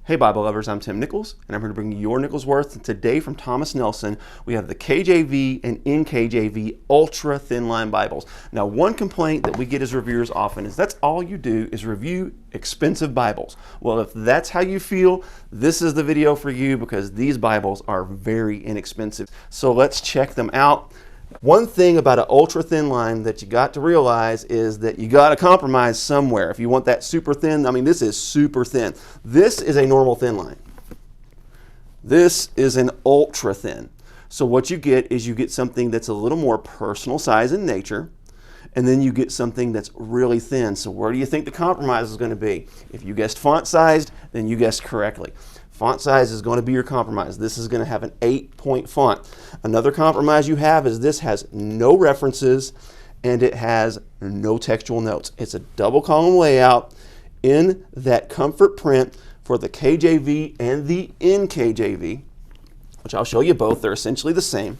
Hey Bible lovers, I'm Tim Nichols, and I'm here to bring you your Nichols Worth. And today from Thomas Nelson, we have the KJV and NKJV Ultra Thinline Bibles. Now, one complaint that we get as reviewers often is that's all you do is review expensive Bibles. Well, if that's how you feel, this is the video for you because these Bibles are very inexpensive. So let's check them out. One thing about an ultra thin line that you got to realize is that you got to compromise somewhere. If you want that super thin, I mean, this is super thin. This is a normal thin line. This is an ultra thin. So what you get is you get something that's a little more personal size in nature, and then you get something that's really thin. So where do you think the compromise is going to be? If you guessed font sized, then you guessed correctly. Font size is going to be your compromise. This is going to have an 8-point font. Another compromise you have is this has no references and it has no textual notes. It's a double column layout in that comfort print for the KJV and the NKJV, which I'll show you both. They're essentially the same.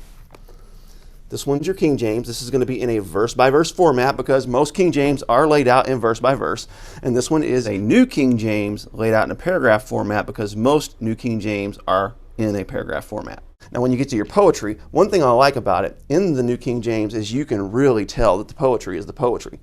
This one's your King James. This is going to be in a verse-by-verse format because most King James are laid out in verse-by-verse. And this one is a New King James laid out in a paragraph format because most New King James are in a paragraph format. Now, when you get to your poetry, one thing I like about it in the New King James is you can really tell that the poetry is the poetry.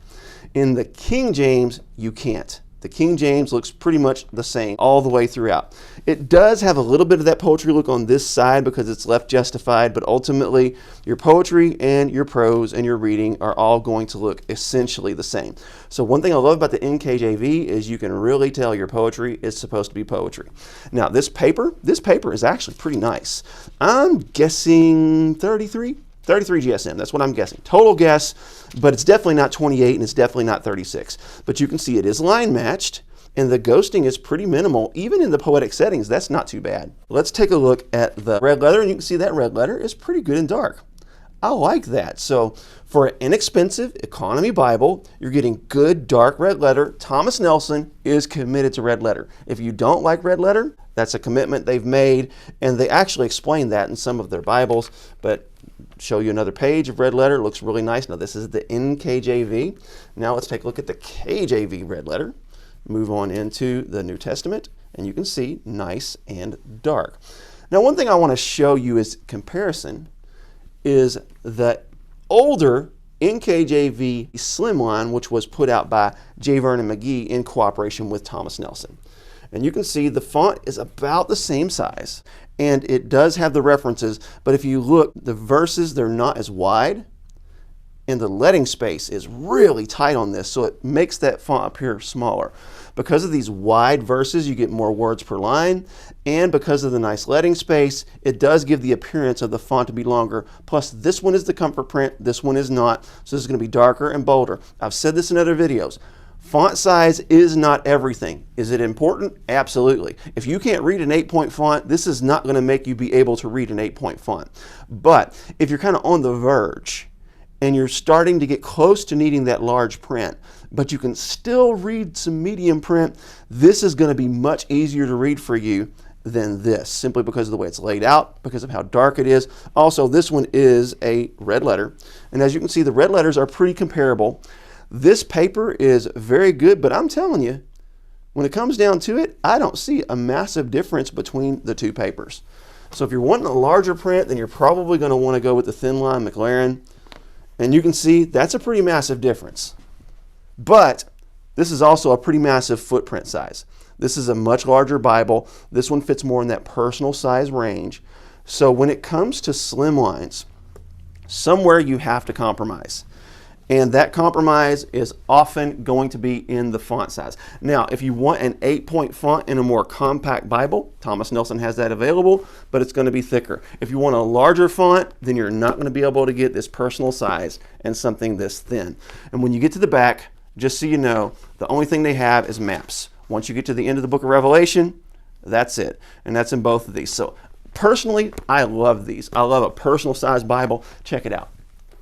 In the King James, you can't. The King James looks pretty much the same all the way throughout. It does have a little bit of that poetry look on this side because it's left justified, but ultimately your poetry and your prose and your reading are all going to look essentially the same. So one thing I love about the NKJV is you can really tell your poetry is supposed to be poetry. Now this paper is actually pretty nice. I'm guessing 33 GSM, that's what I'm guessing. Total guess, but it's definitely not 28 and it's definitely not 36. But you can see it is line matched and the ghosting is pretty minimal. Even in the poetic settings, that's not too bad. Let's take a look at the red letter and you can see that red letter is pretty good and dark. I like that. So for an inexpensive economy Bible, you're getting good dark red letter. Thomas Nelson is committed to red letter. If you don't like red letter, that's a commitment they've made, and they actually explain that in some of their Bibles, but show you another page of red letter. It looks really nice. Now this is the NKJV. Now let's take a look at the KJV red letter. Move on into the New Testament, and you can see nice and dark. Now one thing I want to show you is comparison is the older NKJV Slimline, which was put out by J. Vernon McGee in cooperation with Thomas Nelson. And you can see the font is about the same size and it does have the references, but if you look, the verses, they're not as wide and the leading space is really tight on this, so it makes that font appear smaller. Because of these wide verses, you get more words per line, and because of the nice leading space, it does give the appearance of the font to be longer. Plus, this one is the comfort print, this one is not, so this is going to be darker and bolder. I've said this in other videos. Font size is not everything. Is it important? Absolutely. If you can't read an 8-point font, this is not going to make you be able to read an 8-point font. But if you're kind of on the verge and you're starting to get close to needing that large print, but you can still read some medium print, this is going to be much easier to read for you than this, simply because of the way it's laid out, because of how dark it is. Also, this one is a red letter, and as you can see, the red letters are pretty comparable. This paper is very good, but I'm telling you, when it comes down to it, I don't see a massive difference between the two papers. So if you're wanting a larger print, then you're probably going to want to go with the Thinline McLaren. And you can see that's a pretty massive difference. But this is also a pretty massive footprint size. This is a much larger Bible. This one fits more in that personal size range. So when it comes to slim lines, somewhere you have to compromise. And that compromise is often going to be in the font size. Now, if you want an 8-point font in a more compact Bible, Thomas Nelson has that available, but it's going to be thicker. If you want a larger font, then you're not going to be able to get this personal size and something this thin. And when you get to the back, just so you know, the only thing they have is maps. Once you get to the end of the book of Revelation, that's it. And that's in both of these. So personally, I love these. I love a personal size Bible. Check it out.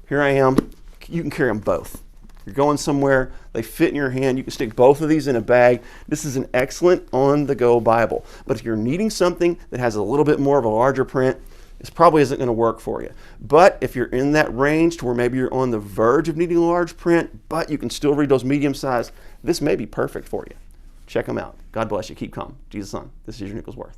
Here I am. You can carry them both. You're going somewhere, they fit in your hand, you can stick both of these in a bag. This is an excellent on-the-go Bible. But if you're needing something that has a little bit more of a larger print, this probably isn't going to work for you. But if you're in that range to where maybe you're on the verge of needing a large print, but you can still read those medium size, this may be perfect for you. Check them out. God bless you. Keep calm. Jesus on. This is your Nickel's Worth.